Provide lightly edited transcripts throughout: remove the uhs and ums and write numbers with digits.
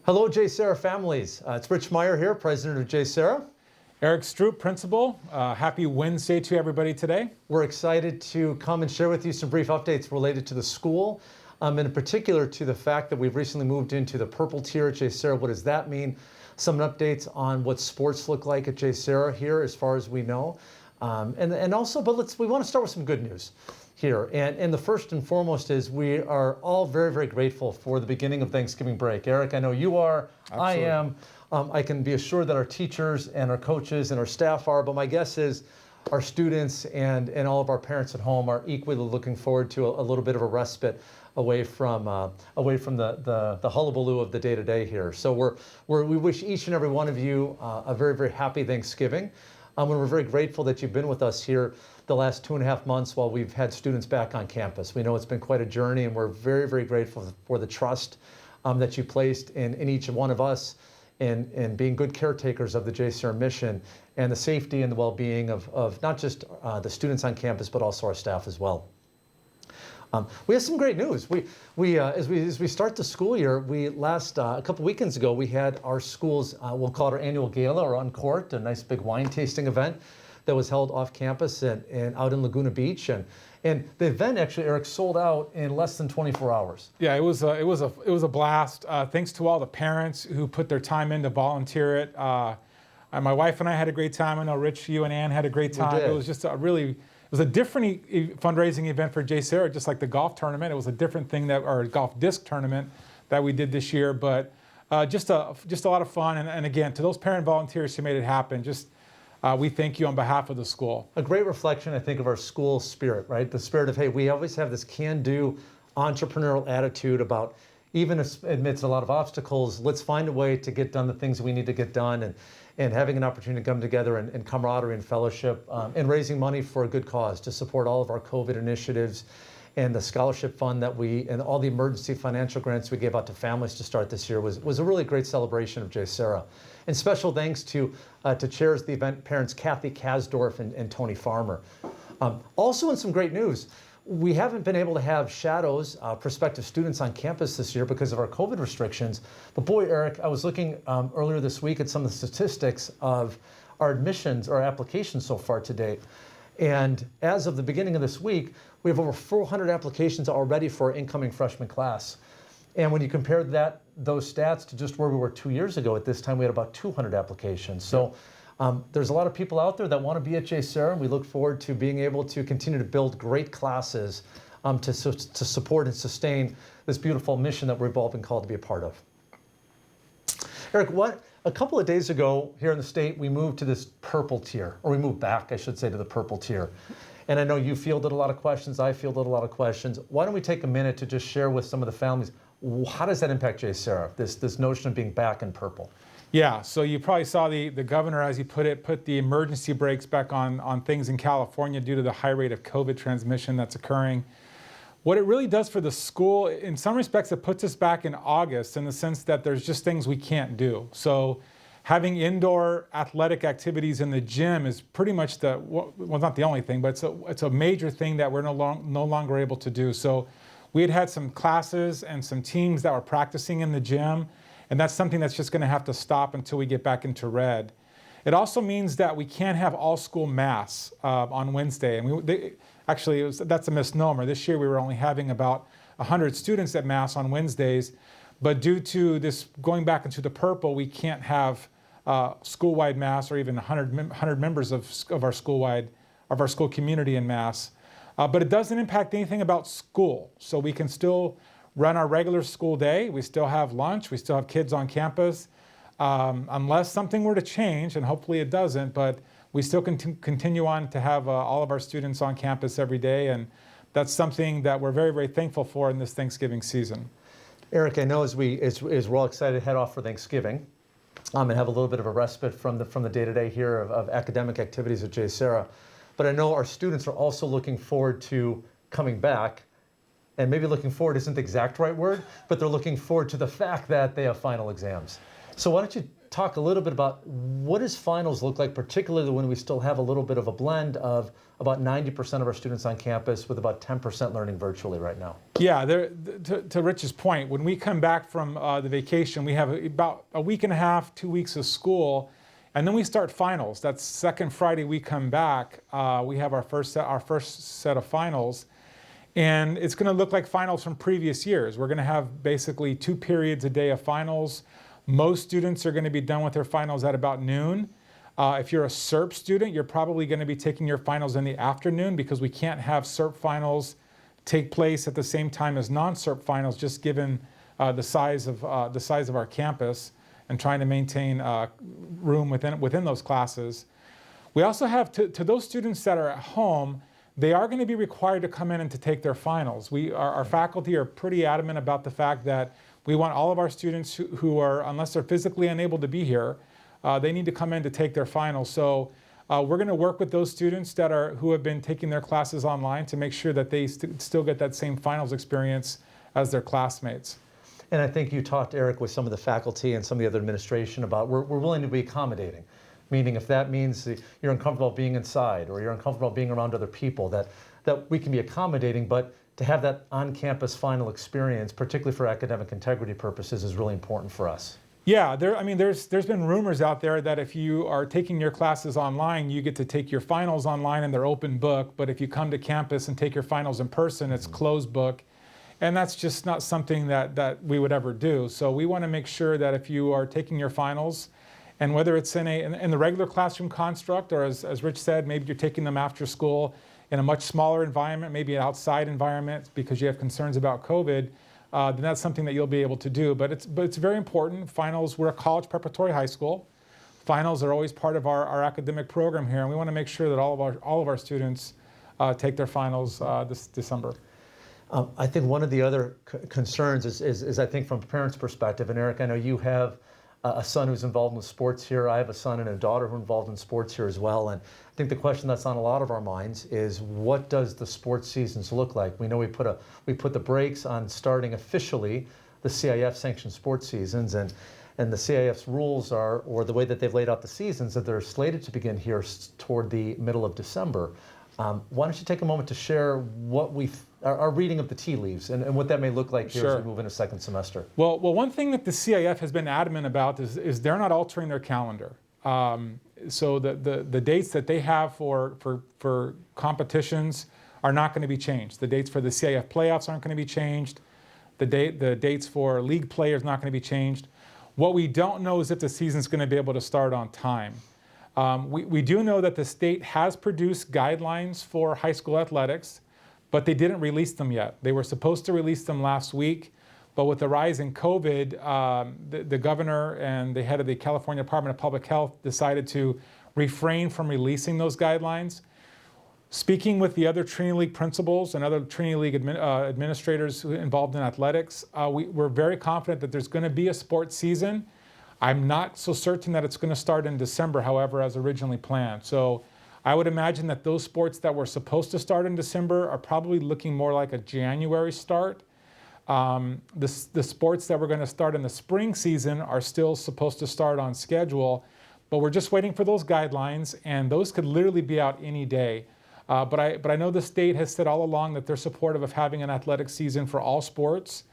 Hello, JSerra families. It's Rich Meyer here, president of JSerra. Eric Stroupe, principal. Happy Wednesday to everybody today. We're excited to come and share with you some brief updates related to the school, and in particular to the fact that we've recently moved into the purple tier at JSerra. What does that mean? Some updates on what sports look like at JSerra here as far as we know. And also, but we want to start with some good news here. And the first and foremost is we are all very, very grateful for the beginning of Thanksgiving break. Eric, I know you are, Absolutely. I am. I can be assured that our teachers and our coaches and our staff are, but my guess is our students and all of our parents at home are equally looking forward to a little bit of a respite away from the hullabaloo of the day-to-day here. So we wish each and every one of you a very, very happy Thanksgiving. And we're very grateful that you've been with us here the last 2.5 months while we've had students back on campus. We know it's been quite a journey, and we're very, very grateful for the trust that you placed in each one of us in being good caretakers of the JSerra mission and the safety and the well-being of not just the students on campus, but also our staff as well. We have some great news. As we start the school year, a couple weekends ago, we had our school's, we'll call it our annual gala or on court, a nice big wine tasting event that was held off campus and out in Laguna Beach. And the event actually, Eric, sold out in less than 24 hours. Yeah, it was a blast. Thanks to all the parents who put their time in to volunteer it. My wife and I had a great time. I know Rich, you and Ann had a great time. It was just it was a different fundraising event for JSerra, just like the golf tournament. It was a different thing or golf disc tournament that we did this year, but just a lot of fun. And again, to those parent volunteers who made it happen, we thank you on behalf of the school. A great reflection, I think, of our school spirit, right? The spirit of, hey, we always have this can-do entrepreneurial attitude about, even amidst a lot of obstacles, let's find a way to get done the things we need to get done, and having an opportunity to come together and camaraderie and fellowship, and raising money for a good cause to support all of our COVID initiatives and the scholarship fund and all the emergency financial grants we gave out to families to start this year was a really great celebration of JSerra. And special thanks to chairs of the event parents Kathy Kasdorf and Tony Farmer. Also in some great news, we haven't been able to have shadows, prospective students on campus this year because of our COVID restrictions. But boy, Eric, I was looking earlier this week at some of the statistics of our admissions or applications so far to date. And as of the beginning of this week, we have over 400 applications already for our incoming freshman class. And when you compare those stats to just where we were 2 years ago, at this time we had about 200 applications. So there's a lot of people out there that want to be at JSerra, and we look forward to being able to continue to build great classes to support and sustain this beautiful mission that we've all been called to be a part of. Eric, a couple of days ago here in the state, we moved to this purple tier, or we moved back, I should say, to the purple tier. And I know you fielded a lot of questions, I fielded a lot of questions. Why don't we take a minute to just share with some of the families, how does that impact JSerra, this notion of being back in purple? Yeah, so you probably saw the governor, as he put it, put the emergency brakes back on things in California due to the high rate of COVID transmission that's occurring. What it really does for the school, in some respects, it puts us back in August in the sense that there's just things we can't do. So having indoor athletic activities in the gym is pretty much well, not the only thing, but it's a major thing that we're no longer able to do. So we had some classes and some teams that were practicing in the gym, and that's something that's just going to have to stop until we get back into red. It also means that we can't have all-school mass on Wednesday. And that's a misnomer. This year we were only having about 100 students at mass on Wednesdays, but due to this going back into the purple, we can't have school-wide mass or even 100 members of our school community in mass. But it doesn't impact anything about school. So we can still run our regular school day. We still have lunch. We still have kids on campus. Unless something were to change, and hopefully it doesn't, but we still continue on to have all of our students on campus every day. And that's something that we're very, very thankful for in this Thanksgiving season. Eric, I know as we're all excited to head off for Thanksgiving and have a little bit of a respite from the day-to-day here of academic activities at JSerra, but I know our students are also looking forward to coming back, and maybe looking forward isn't the exact right word, but they're looking forward to the fact that they have final exams. So why don't you talk a little bit about what does finals look like, particularly when we still have a little bit of a blend of about 90% of our students on campus with about 10% learning virtually right now. Yeah, to Rich's point, when we come back from the vacation, we have about a week and a half, 2 weeks of school, and then we start finals. That's second Friday we come back. We have our first set of finals, and it's going to look like finals from previous years. We're going to have basically 2 periods a day of finals. Most students are going to be done with their finals at about noon. If you're a SERP student, you're probably going to be taking your finals in the afternoon because we can't have SERP finals take place at the same time as non-SERP finals, just given the size of our campus and trying to maintain room within those classes. We also have to those students that are at home, they are going to be required to come in and to take their finals. Our faculty are pretty adamant about the fact that we want all of our students who are, unless they're physically unable to be here, they need to come in to take their finals. So we're going to work with those students who have been taking their classes online to make sure that they still get that same finals experience as their classmates. And I think you talked, Eric, with some of the faculty and some of the other administration about we're willing to be accommodating. Meaning if that means that you're uncomfortable being inside or you're uncomfortable being around other people, that we can be accommodating, but to have that on-campus final experience, particularly for academic integrity purposes, is really important for us. Yeah, there's been rumors out there that if you are taking your classes online, you get to take your finals online and they're open book, but if you come to campus and take your finals in person, it's closed book. And that's just not something that we would ever do. So we want to make sure that if you are taking your finals, and whether it's in the regular classroom construct, or as Rich said, maybe you're taking them after school in a much smaller environment, maybe an outside environment because you have concerns about COVID, then that's something that you'll be able to do. But it's very important. Finals, we're a college preparatory high school. Finals are always part of our academic program here, and we want to make sure that all of our students take their finals this December. I think one of the other concerns is I think from a parent's perspective, and Eric, I know you have a son who's involved in sports here. I have a son and a daughter who are involved in sports here as well. And I think the question that's on a lot of our minds is, what does the sports seasons look like? We know we put the brakes on starting officially the CIF sanctioned sports seasons, and the CIF's rules are, or the way that they've laid out the seasons, that they're slated to begin here toward the middle of December. Why don't you take a moment to share what our reading of the tea leaves and what that may look like here Sure. as we move into second semester? Well, one thing that the CIF has been adamant about is they're not altering their calendar. So the dates that they have for competitions are not going to be changed. The dates for the CIF playoffs aren't going to be changed. The dates for league play is not going to be changed. What we don't know is if the season's going to be able to start on time. We do know that the state has produced guidelines for high school athletics, but they didn't release them yet. They were supposed to release them last week, but with the rise in COVID, the governor and the head of the California Department of Public Health decided to refrain from releasing those guidelines. Speaking with the other Trinity League principals and other Trinity League administrators involved in athletics, we're very confident that there's going to be a sports season. I'm not so certain that it's going to start in December, however, as originally planned. So I would imagine that those sports that were supposed to start in December are probably looking more like a January start. The sports that were going to start in the spring season are still supposed to start on schedule, but we're just waiting for those guidelines, and those could literally be out any day. But I know the state has said all along that they're supportive of having an athletic season for all sports.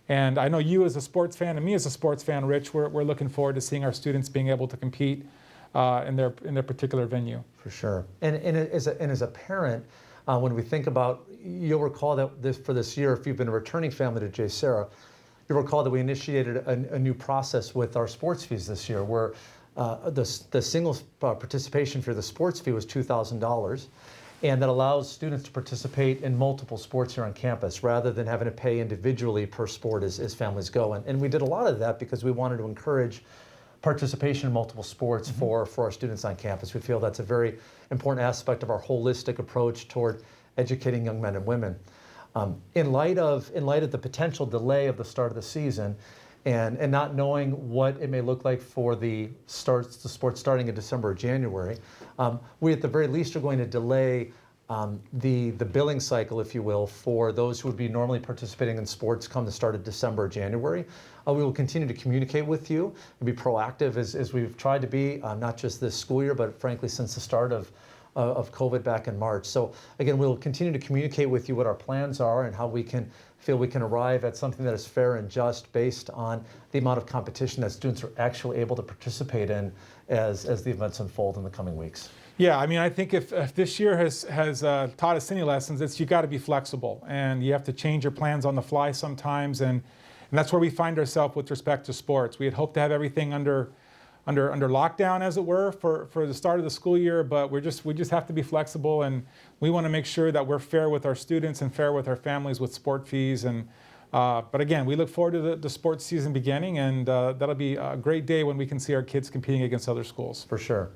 And I know you as a sports fan and me as a sports fan, Rich, we're looking forward to seeing our students being able to compete in their particular venue. For sure. And as a parent, when we think about, you'll recall that for this year, if you've been a returning family to JSerra, you'll recall that we initiated a new process with our sports fees this year, where the single participation for the sports fee was $2,000. And that allows students to participate in multiple sports here on campus rather than having to pay individually per sport as families go. And we did a lot of that because we wanted to encourage participation in multiple sports for our students on campus. We feel that's a very important aspect of our holistic approach toward educating young men and women. In light of the potential delay of the start of the season, and not knowing what it may look like for the sports starting in December or January, we at the very least are going to delay the billing cycle, if you will, for those who would be normally participating in sports come the start of December or January. We will continue to communicate with you and be proactive as we've tried to be, not just this school year, but frankly since the start of COVID back in March. So again, we'll continue to communicate with you what our plans are and how we can feel we can arrive at something that is fair and just based on the amount of competition that students are actually able to participate in as the events unfold in the coming weeks. Yeah, I mean, I think if this year has taught us any lessons, it's you got to be flexible, and you have to change your plans on the fly sometimes, and that's where we find ourselves with respect to sports. We had hoped to have everything under lockdown, as it were, for the start of the school year, but we just have to be flexible, and we want to make sure that we're fair with our students and fair with our families with sport fees. And but again, we look forward to the sports season beginning, and that'll be a great day when we can see our kids competing against other schools. For sure.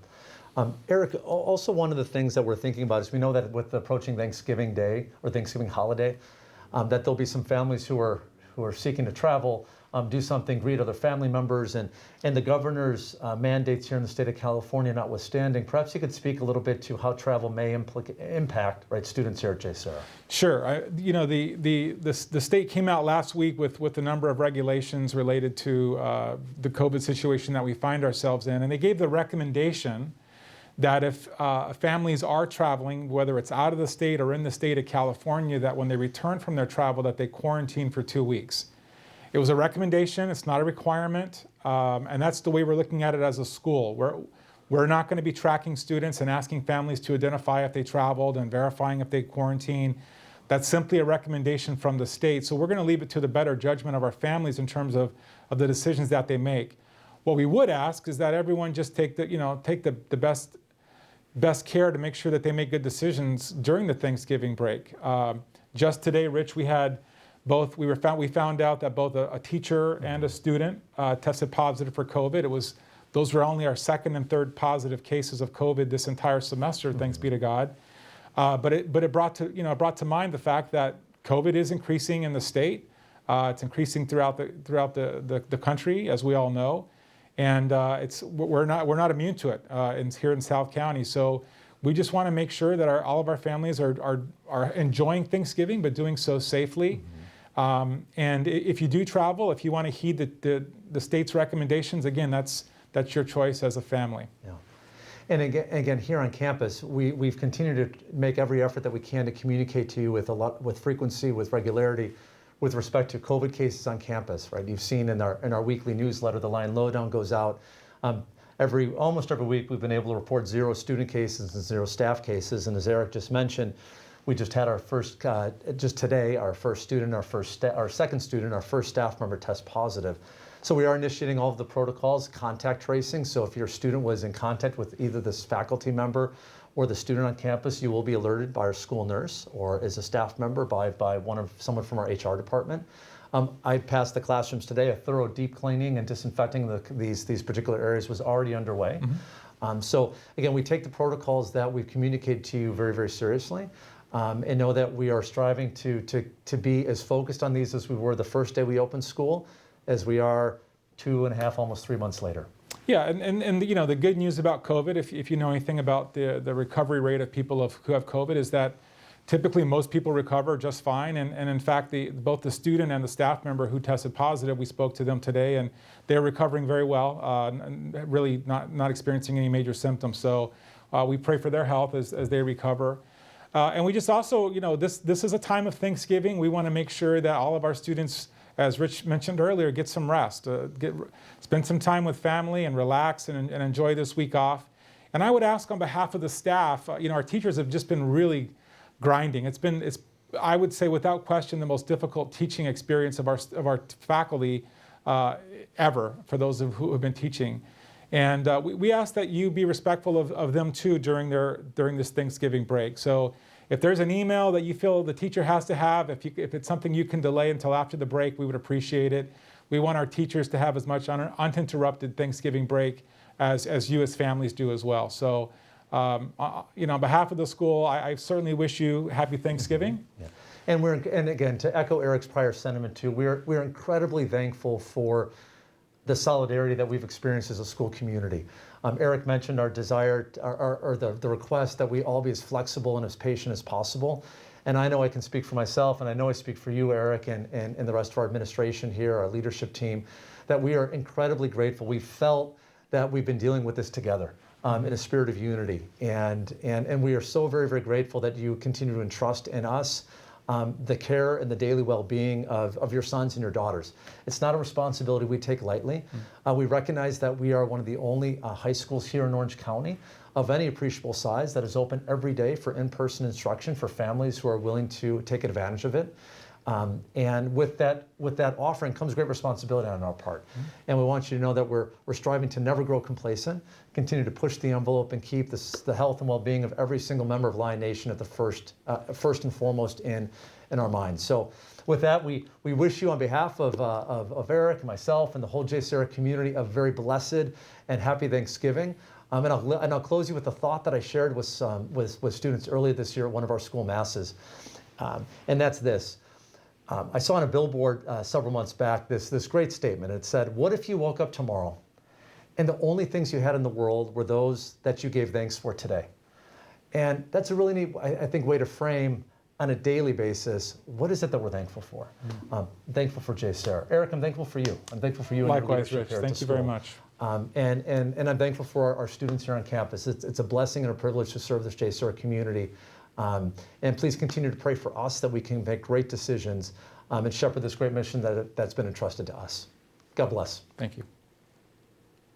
Eric, also one of the things that we're thinking about is we know that with approaching Thanksgiving Day or Thanksgiving holiday, that there'll be some families who are seeking to travel, do something, greet other family members, and the governor's mandates here in the state of California notwithstanding, perhaps you could speak a little bit to how travel may impact students here at JSerra. Sure. The state came out last week with a number of regulations related to the COVID situation that we find ourselves in, and they gave the recommendation that if families are traveling, whether it's out of the state or in the state of California, that when they return from their travel, that they quarantine for 2 weeks. It was a recommendation, it's not a requirement, and that's the way we're looking at it as a school. We're not going to be tracking students and asking families to identify if they traveled and verifying if they quarantine. That's simply a recommendation from the state, so we're going to leave it to the better judgment of our families in terms of the decisions that they make. What we would ask is that everyone just take the best care to make sure that they make good decisions during the Thanksgiving break. Just today, Rich, we had both. We found out that both a teacher and a student tested positive for COVID. Those were only our second and third positive cases of COVID this entire semester. Thanks be to God. But it brought to mind the fact that COVID is increasing in the state. It's increasing throughout the country, as we all know. And we're not immune to it here in South County. So we just want to make sure that all of our families are enjoying Thanksgiving, but doing so safely. Mm-hmm. And if you do travel, if you want to heed the state's recommendations, again, that's your choice as a family. Yeah. And again, here on campus, we've continued to make every effort that we can to communicate to you with frequency, with regularity, with respect to COVID cases on campus, right? You've seen in our weekly newsletter, the Line Lowdown goes out. Almost every week, we've been able to report 0 student cases and 0 staff cases. And as Eric just mentioned, we just had our first, just today, our first student, our second student, our first staff member test positive. So we are initiating all of the protocols, contact tracing. So if your student was in contact with either this faculty member or the student on campus, you will be alerted by our school nurse or as a staff member by someone from our HR department. I passed the classrooms today. A thorough deep cleaning and disinfecting these particular areas was already underway. Mm-hmm. So again, we take the protocols that we've communicated to you very, very seriously, and know that we are striving to be as focused on these as we were the first day we opened school, as we are 2.5, almost 3 months later. Yeah, and the good news about COVID, if you know anything about the recovery rate of people who have COVID, is that typically most people recover just fine. And in fact, both the student and the staff member who tested positive, we spoke to them today, and they're recovering very well, really not experiencing any major symptoms. So we pray for their health as they recover. And we just also, this is a time of Thanksgiving. We want to make sure that all of our students, as Rich mentioned earlier, get some rest, spend some time with family and relax and enjoy this week off. And I would ask on behalf of the staff, our teachers have just been really grinding. It's I would say without question, the most difficult teaching experience of our faculty ever for those who have been teaching. And we ask that you be respectful of them too during this Thanksgiving break. So if there's an email that you feel the teacher has to have, if it's something you can delay until after the break, we would appreciate it. We want our teachers to have as much uninterrupted Thanksgiving break as you as families do as well. So, on behalf of the school, I certainly wish you happy Thanksgiving. Yeah. And again, to echo Eric's prior sentiment too, we're incredibly thankful for the solidarity that we've experienced as a school community. Eric mentioned our desire, or the request that we all be as flexible and as patient as possible. And I know I can speak for myself, and I know I speak for you, Eric, and the rest of our administration here, our leadership team, that we are incredibly grateful. We felt that we've been dealing with this together in a spirit of unity. And we are so very, very grateful that you continue to entrust in us the care and the daily well-being of your sons and your daughters. It's not a responsibility we take lightly. We recognize that we are one of the only high schools here in Orange County of any appreciable size that is open every day for in-person instruction for families who are willing to take advantage of it. And with that offering comes great responsibility on our part. And we want you to know that we're striving to never grow complacent, continue to push the envelope, and keep the health and well-being of every single member of Lion Nation at the first and foremost in our minds. So with that, we wish you on behalf of Eric and myself and the whole JSerra community a very blessed and happy Thanksgiving. And I'll close you with a thought that I shared with students earlier this year at one of our school masses. And that's this. I saw on a billboard several months back this great statement. It said, what if you woke up tomorrow and the only things you had in the world were those that you gave thanks for today? And that's a really neat, I think, way to frame on a daily basis, what is it that we're thankful for? Thankful for JSerra. Eric, I'm thankful for you. I'm thankful for you. Likewise, Rich. Thank you very much. And I'm thankful for our students here on campus. It's a blessing and a privilege to serve this JSerra community. And please continue to pray for us that we can make great decisions and shepherd this great mission that's been entrusted to us. God bless. Thank you.